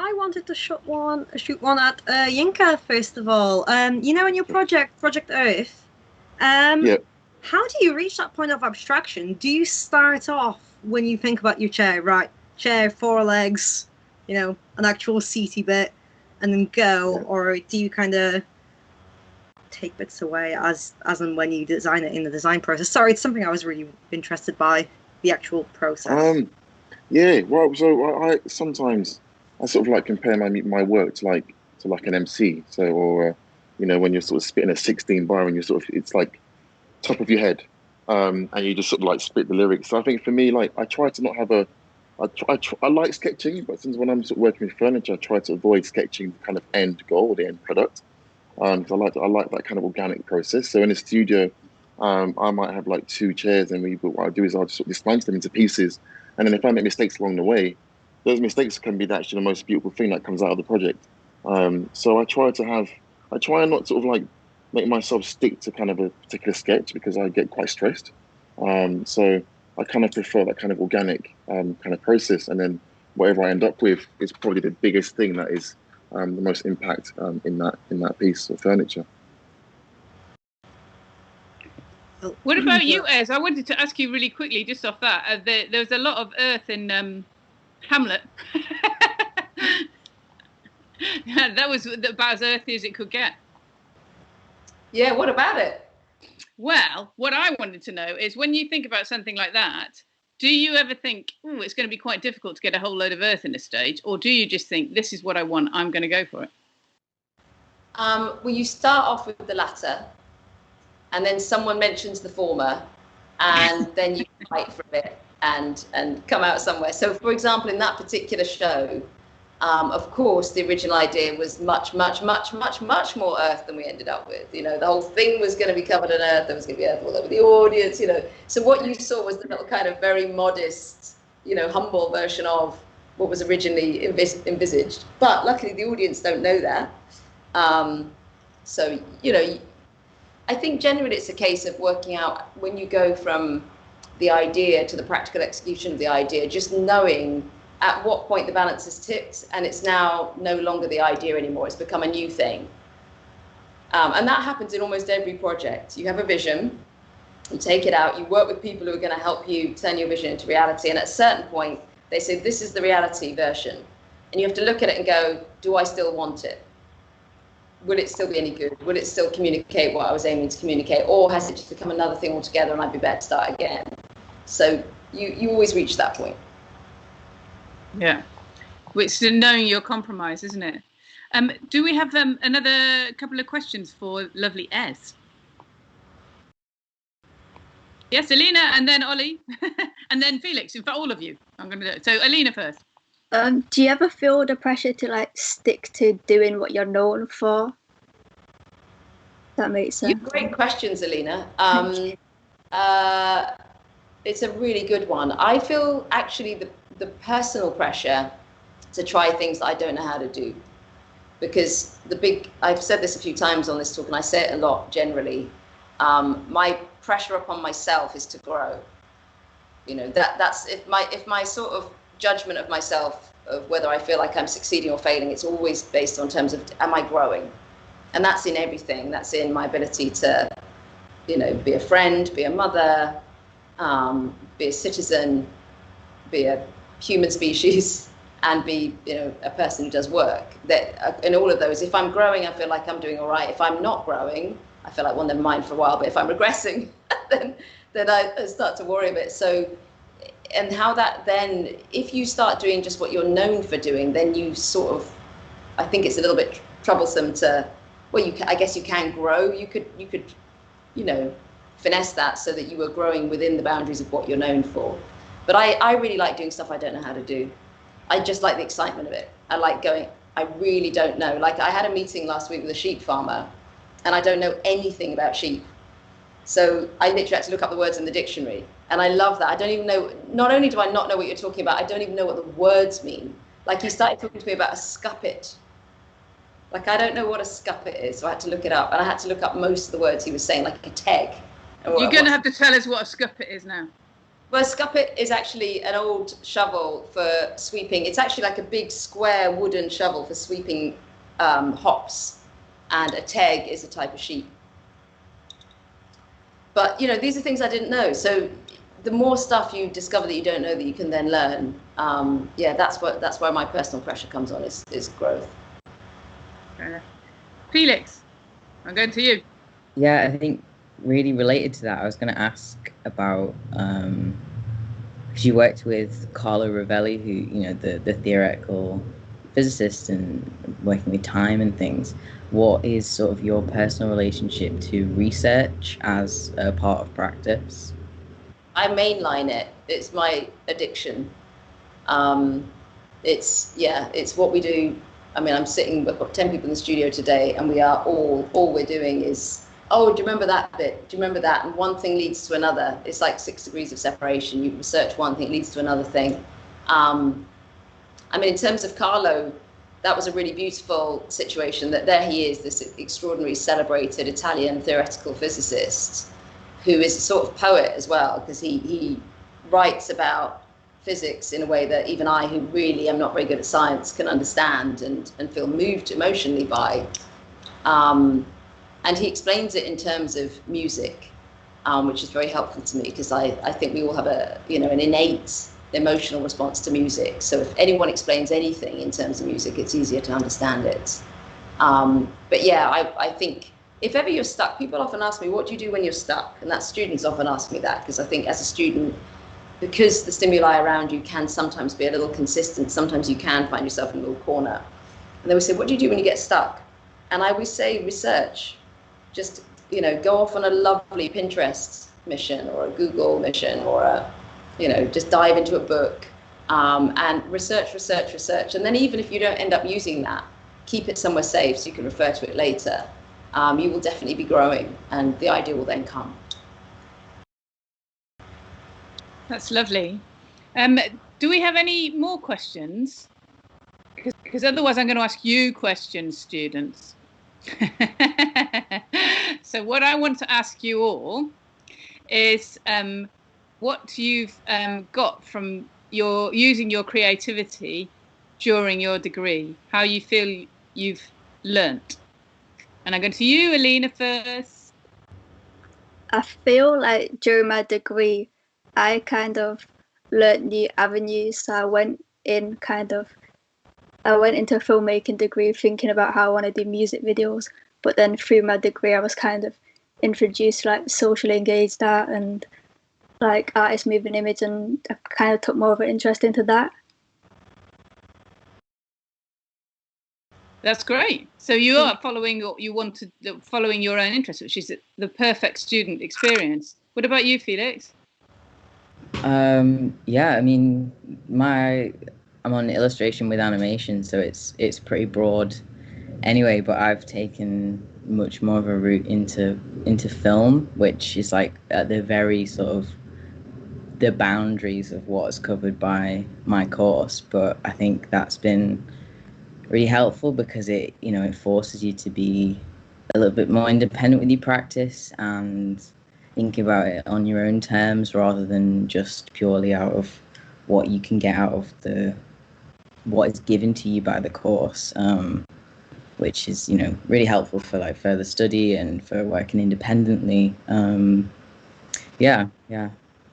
I wanted to shoot one at Yinka first of all. You know, in your Project Earth, Yeah. how do you reach that point of abstraction? Do you start off when you think about your chair, right? Chair, four legs, you know, an actual seaty bit, and then go, Yeah. or do you kind of take bits away as and when you design it in the design process? Sorry, it's something I was really interested by, the actual process. Yeah. Well, so I sometimes I sort of like compare my work to like an MC. So, or you know, when you're sort of spitting a 16 bar and you're sort of, it's like top of your head, and you just sort of like spit the lyrics. So I think for me, like, I try to not have I like sketching, but since when I'm sort of working with furniture, I try to avoid sketching the kind of end goal, the end product. Because I like that kind of organic process. So in a studio, I might have like two chairs, and what I do is I'll just sort of slice them into pieces, And then if I make mistakes along the way, those mistakes can be actually the most beautiful thing that comes out of the project. So I try and not sort of like make myself stick to kind of a particular sketch because I get quite stressed. So I kind of prefer that kind of organic kind of process, and then whatever I end up with is probably the biggest thing that is the most impact in that piece of furniture. What about you, Ez? I wanted to ask you really quickly, just off that. There was a lot of earth in Hamlet. That was about as earthy as it could get. Yeah, what about it? Well, what I wanted to know is, when you think about something like that, do you ever think, oh, it's going to be quite difficult to get a whole load of earth in a stage? Or do you just think, this is what I want, I'm going to go for it? Well, you start off with the latter, and then someone mentions the former, and then you fight for it and come out somewhere. So, for example, in that particular show, of course, the original idea was much more earth than we ended up with. You know, the whole thing was going to be covered in earth. There was going to be earth all over the audience, you know. So what you saw was the little kind of very modest, you know, humble version of what was originally envisaged. But luckily, the audience don't know that. So, you know, I think generally it's a case of working out, when you go from the idea to the practical execution of the idea, just knowing at what point the balance is tipped and it's now no longer the idea anymore. It's become a new thing. And that happens in almost every project. You have a vision, you take it out, you work with people who are going to help you turn your vision into reality. And at a certain point, they say, this is the reality version. And you have to look at it and go, do I still want it? Will it still be any good? Will it still communicate what I was aiming to communicate? Or has it just become another thing altogether and I'd be better to start again? So you always reach that point. Yeah, it's knowing your compromise, isn't it? Do we have another couple of questions for lovely Ez? Yes, Alina, and then Ollie, and then Felix. In fact, all of you. I'm going to do it. So, Alina first. Do you ever feel the pressure to like stick to doing what you're known for? That makes sense. Great questions, Alina. It's a really good one. I feel actually the personal pressure to try things that I don't know how to do, because I've said this a few times on this talk, and I say it a lot generally. My pressure upon myself is to grow. You know, that's if my sort of judgment of myself, of whether I feel like I'm succeeding or failing, it's always based on terms of, am I growing? And that's in everything. That's in my ability to, you know, be a friend, be a mother, be a citizen, be a human species, and be, you know, a person who does work. That in all of those, if I'm growing, I feel like I'm doing all right. If I'm not growing, I feel like, well, never mind for a while. But if I'm regressing, then I start to worry a bit. So, and how that then, if you start doing just what you're known for doing, then you sort of, I think it's a little bit troublesome to, well, I guess you can grow. You could, you know, finesse that so that you are growing within the boundaries of what you're known for. But I really like doing stuff I don't know how to do. I just like the excitement of it. I like going, I really don't know. Like, I had a meeting last week with a sheep farmer, and I don't know anything about sheep. So I literally had to look up the words in the dictionary. And I love that. I don't even know, not only do I not know what you're talking about, I don't even know what the words mean. Like, he started talking to me about a scuppet. Like, I don't know what a scuppet is, so I had to look it up. And I had to look up most of the words he was saying, like a teg. You're going to have to tell us what a scuppet is now. Well, a scuppet is actually an old shovel for sweeping. It's actually like a big square wooden shovel for sweeping hops. And a teg is a type of sheep. But, you know, these are things I didn't know. So the more stuff you discover that you don't know that you can then learn, yeah, that's where my personal pressure comes on, is growth. Felix, I'm going to you. Yeah, I think really related to that, I was going to ask about, because you worked with Carlo Rovelli, who, you know, the theoretical physicist, and working with time and things. What is sort of your personal relationship to research as a part of practice? I mainline it. It's my addiction. It's what we do. I mean, I'm sitting, we've got 10 people in the studio today, and we are all we're doing is oh, do you remember that bit? Do you remember that? And one thing leads to another. It's like 6 degrees of separation. You research one thing, it leads to another thing. I mean, in terms of Carlo, that was a really beautiful situation, that there he is, this extraordinary, celebrated Italian theoretical physicist who is a sort of poet as well, because he writes about physics in a way that even I, who really am not very good at science, can understand and feel moved emotionally by. And he explains it in terms of music, which is very helpful to me, because I think we all have an innate emotional response to music. So if anyone explains anything in terms of music, it's easier to understand it. But yeah, I think if ever you're stuck, people often ask me, what do you do when you're stuck? And that students often ask me that, because I think as a student, because the stimuli around you can sometimes be a little consistent, sometimes you can find yourself in a little corner. And they would say, what do you do when you get stuck? And I always say, research. Just, go off on a lovely Pinterest mission or a Google mission, or just dive into a book and research. And then even if you don't end up using that, keep it somewhere safe so you can refer to it later. You will definitely be growing, and the idea will then come. That's lovely. Do we have any more questions? Because otherwise I'm going to ask you questions, students. So what I want to ask you all is what you've got from using your creativity during your degree, how you feel you've learnt. And I'm going to you, Alina, first. I feel like during my degree, I kind of learnt new avenues. So I went into a filmmaking degree thinking about how I want to do music videos. But then through my degree, I was kind of introduced to like socially engaged art and like artist moving image, and I kind of took more of an interest into that. That's great. So you are following your own interest, which is the perfect student experience. What about you, Felix? Yeah, I mean, I'm on illustration with animation, so it's pretty broad anyway, but I've taken much more of a route into film, which is like at the very sort of the boundaries of what's covered by my course. But I think that's been really helpful because it forces you to be a little bit more independent with your practice and think about it on your own terms rather than just purely out of what you can get out of what is given to you by the course, which is really helpful for like further study and for working independently.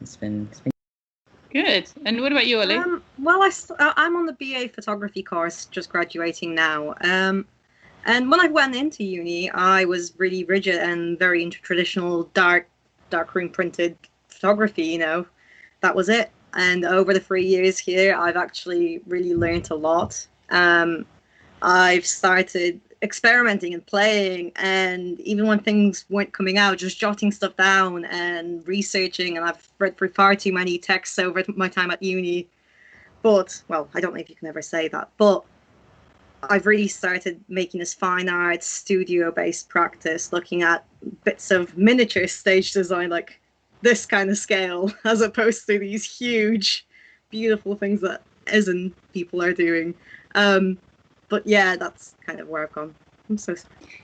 It's been good. And what about you, Ollie? Well, I'm on the BA photography course, just graduating now. And when I went into uni, I was really rigid and very into traditional darkroom printed photography. That was it. And over the 3 years here, I've actually really learned a lot. I've started experimenting and playing, and even when things weren't coming out, just jotting stuff down and researching. And I've read through far too many texts over my time at uni. But, well, I don't know if you can ever say that, but I've really started making this fine art studio-based practice, looking at bits of miniature stage design, like this kind of scale, as opposed to these huge, beautiful things that people are doing. But yeah, that's kind of where I've gone. I'm so sorry.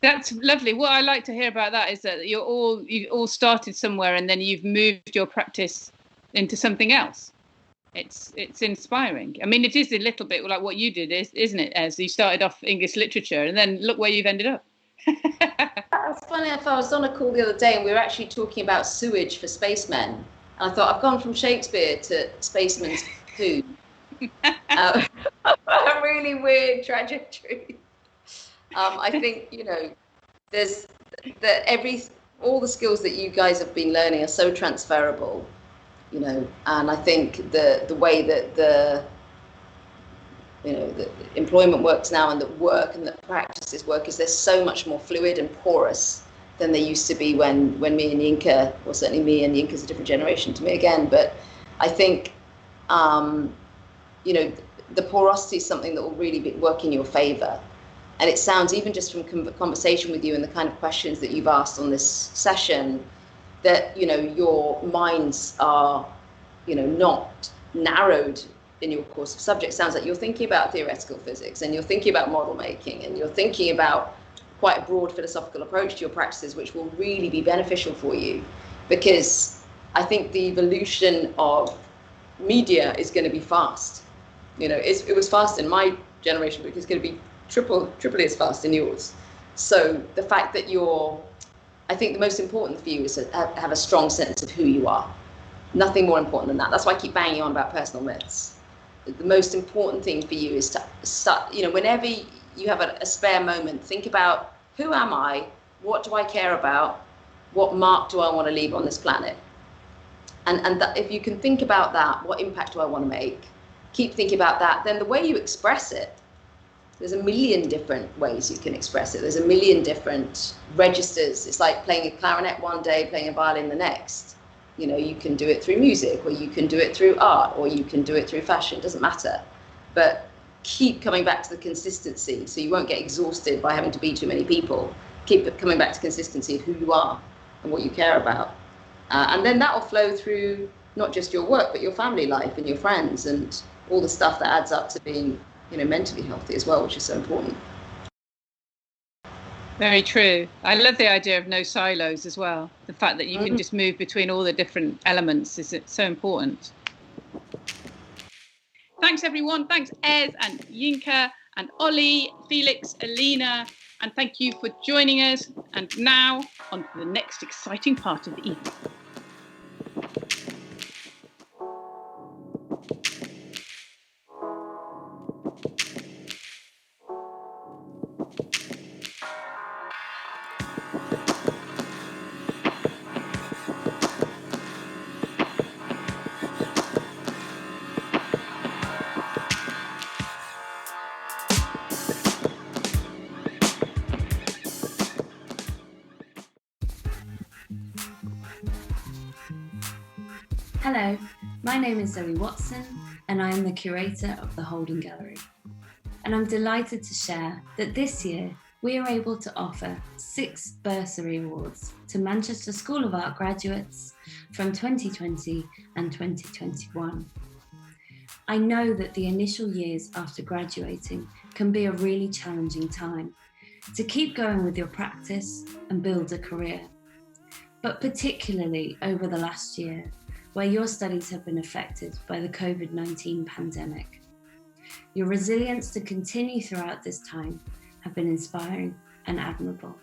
That's lovely. What I like to hear about that is that you've all started somewhere and then you've moved your practice into something else. It's inspiring. I mean, it is a little bit like what you did, isn't it? As you started off English literature and then look where you've ended up. That's funny. I was on a call the other day and we were actually talking about sewage for spacemen. And I thought, I've gone from Shakespeare to spacemen's poo. A really weird trajectory. I think there's all the skills that you guys have been learning are so transferable, and I think the way that the employment works now and the work and the practices work is they're so much more fluid and porous than they used to be when me and Yinka, well, certainly me and Yinka's a different generation to me again, but I think the porosity is something that will really work in your favor. And it sounds, even just from conversation with you and the kind of questions that you've asked on this session, that, you know, your minds are, you know, not narrowed in your course of subject. Sounds like you're thinking about theoretical physics, and you're thinking about model making, and you're thinking about quite a broad philosophical approach to your practices, which will really be beneficial for you. Because I think the evolution of media is going to be fast. You know, it was fast in my generation, but it's going to be triply as fast in yours. So the fact that I think the most important for you is to have a strong sense of who you are. Nothing more important than that. That's why I keep banging on about personal myths. The most important thing for you is to start, you know, whenever you have a spare moment, think about, who am I? What do I care about? What mark do I want to leave on this planet? And that, if you can think about that, what impact do I want to make? Keep thinking about that. Then the way you express it, there's a million different ways you can express it. There's a million different registers. It's like playing a clarinet one day, playing a violin the next. You know, you can do it through music, or you can do it through art, or you can do it through fashion. It doesn't matter. But keep coming back to the consistency, so you won't get exhausted by having to be too many people. Keep coming back to consistency of who you are and what you care about. And then that will flow through not just your work, but your family life and your friends and all the stuff that adds up to being, you know, mentally healthy as well, which is so important. Very true. I love the idea of no silos as well. The fact that you can just move between all the different elements is so important. Thanks everyone. Thanks Ez and Yinka and Ollie, Felix, Alina, and thank you for joining us. And now on to the next exciting part of the evening. Hello, my name is Zoe Watson and I am the curator of the Holden Gallery. And I'm delighted to share that this year we are able to offer 6 bursary awards to Manchester School of Art graduates from 2020 and 2021. I know that the initial years after graduating can be a really challenging time to keep going with your practice and build a career, but particularly over the last year, where your studies have been affected by the COVID-19 pandemic. Your resilience to continue throughout this time have been inspiring and admirable.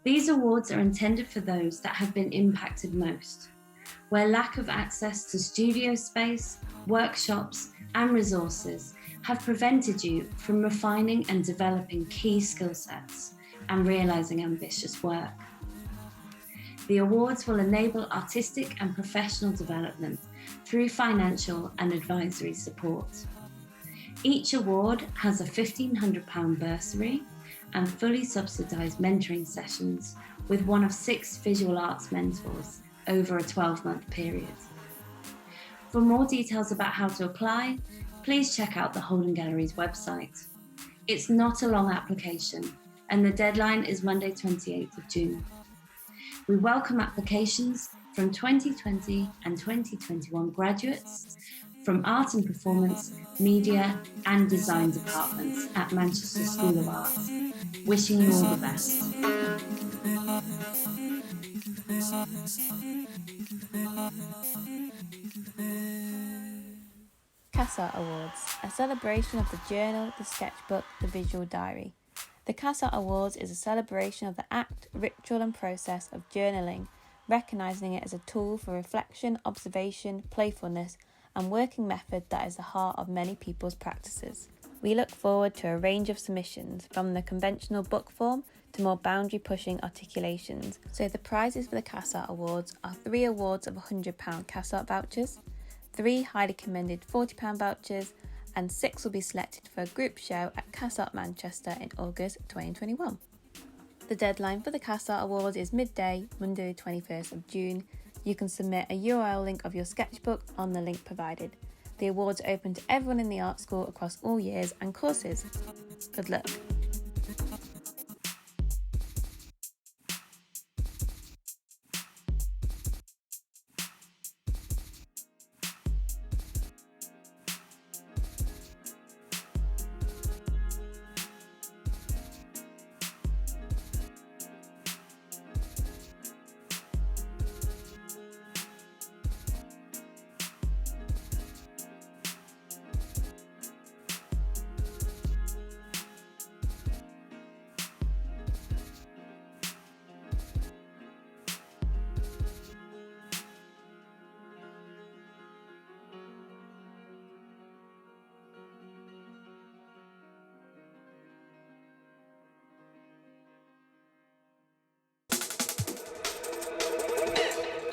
These awards are intended for those that have been impacted most, where lack of access to studio space, workshops, and resources have prevented you from refining and developing key skill sets and realizing ambitious work. The awards will enable artistic and professional development through financial and advisory support. Each award has a £1,500 bursary and fully subsidised mentoring sessions with one of 6 visual arts mentors over a 12-month period. For more details about how to apply, please check out the Holden Gallery's website. It's not a long application and the deadline is Monday 28th of June. We welcome applications from 2020 and 2021 graduates from art and performance, media and design departments at Manchester School of Art. Wishing you all the best. CASA Awards, a celebration of the journal, the sketchbook, the visual diary. The CASA Awards is a celebration of the act, ritual and process of journaling, recognising it as a tool for reflection, observation, playfulness and working method that is the heart of many people's practices. We look forward to a range of submissions, from the conventional book form to more boundary-pushing articulations. So the prizes for the CASA Awards are 3 awards of £100 CASA vouchers, 3 highly commended £40 vouchers, and 6 will be selected for a group show at CASA Manchester in August 2021. The deadline for the CASA Awards is midday, Monday the 21st of June. You can submit a URL link of your sketchbook on the link provided. The awards are open to everyone in the art school across all years and courses. Good luck.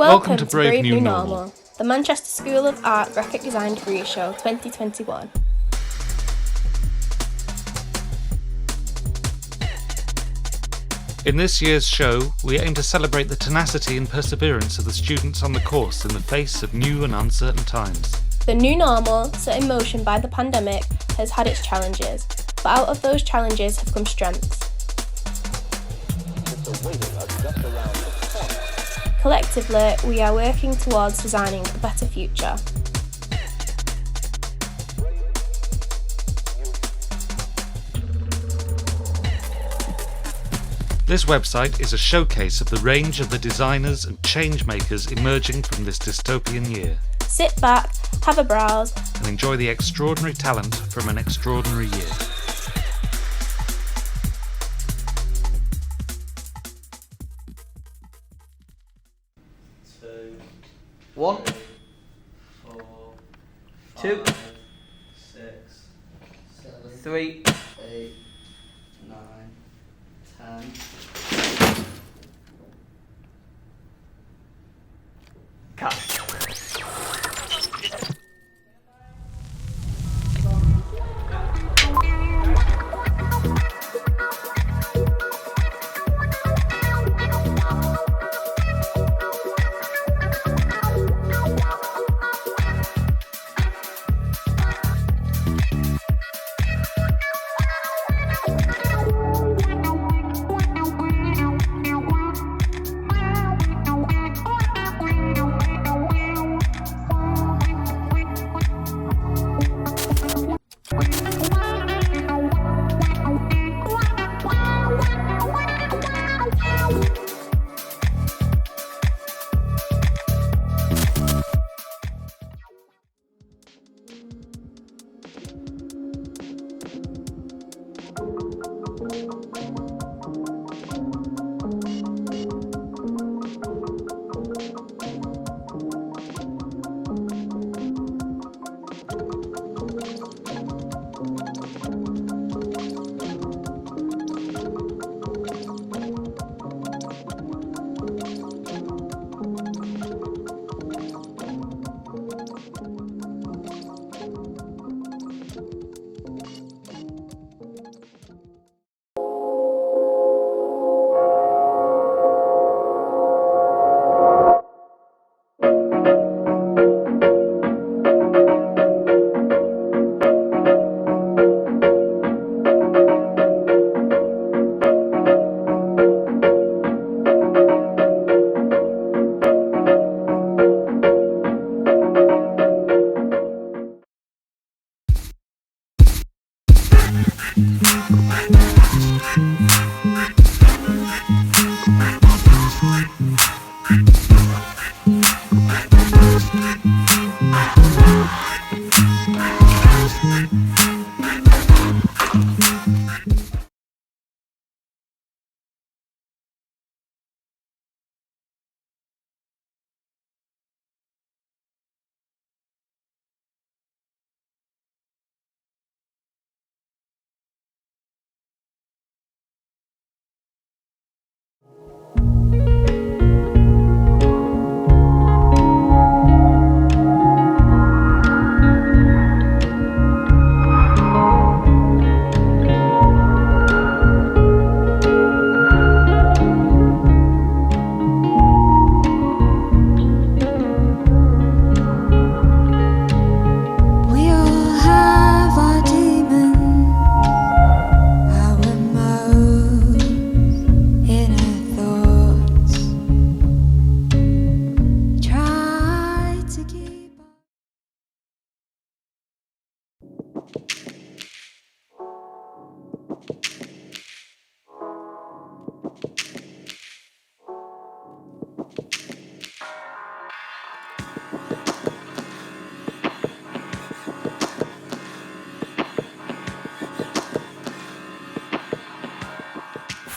Welcome to Brave New Normal, the Manchester School of Art Graphic Design Degree Show 2021. In this year's show, we aim to celebrate the tenacity and perseverance of the students on the course in the face of new and uncertain times. The new normal, set in motion by the pandemic, has had its challenges, but out of those challenges have come strengths. Collectively, we are working towards designing a better future. This website is a showcase of the range of the designers and change makers emerging from this dystopian year. Sit back, have a browse, and enjoy the extraordinary talent from an extraordinary year. One, 4, 2, 6, 7, 3, 8, 9, 10. cut.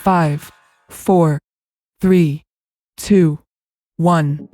5, 4, 3, 2, 1.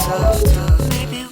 tough. Maybe